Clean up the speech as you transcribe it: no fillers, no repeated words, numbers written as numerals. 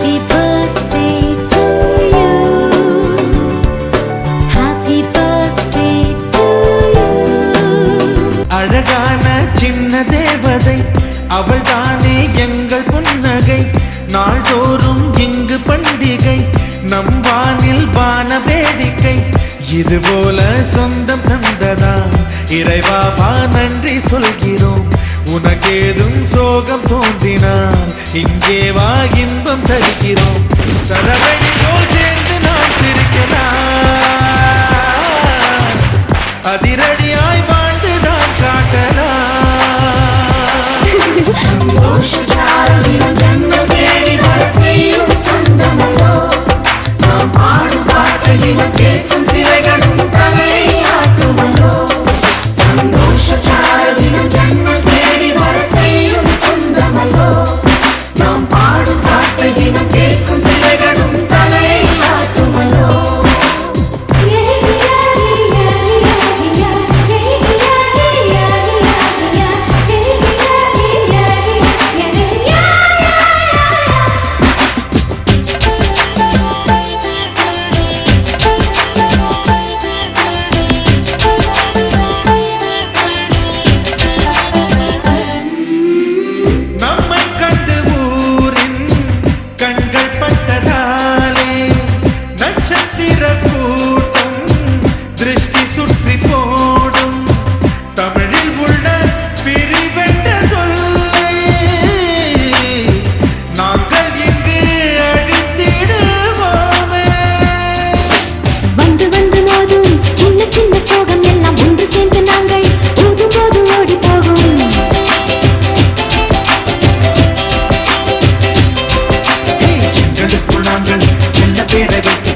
Happy birthday to you. Happy birthday to you. அழகான சின்ன தேவதை அவள்தானே எங்கள் புன்னகை. நாள்தோறும் இங்கு பண்டிகை, நம் வானில் வான வேடிக்கை. இதுபோல சொந்தம் தந்ததா இறைவா நன்றி சொல்கிறோம். உனக்கேதும் சோகம் தோன்றினால் இங்கே வா இன்பம் தருகிறோம். சரவடி போல் சேர்ந்து நாம் சிரிக்கலாம், அதிரடியாய் வாழ்ந்து நாம் காட்டலாம். சந்தோஷசாரதினம் ஜன்மம் தேடி வர செய்யும் சொந்தமல்லோ. நாம் பாடும் பாட்டையிலும் கேட்கும் சிலைகளும் தலையாட்டுமல்லோ. சந்தோஷசாரதினம் ஜன்மம் தேடி வர செய்யும் சொந்தமல்லோ. நாம் பாடும் பாட்டையிலும் கேட்கும் சிலைகளும் தலையாட்டுமல்லோ. நம்மை கண்டு ஊரின் கண்கள் பட்டதாலே நட்சத்திர கூட்டம் திருஷ்டி சுற்றி போடும். தமிழில் உள்ள பிரிவென்ற சொல்லை நாங்கள் இங்கு அழித்திடுவோமே. வந்து வந்து மோதும் சின்ன சின்ன சோகம் எல்லாம் ஒன்று சேர்ந்து நாங்கள் ஊதும் போது ஓடி போகும். எங்களுக்குள் நாங்கள் செல்ல பேரை வைத்து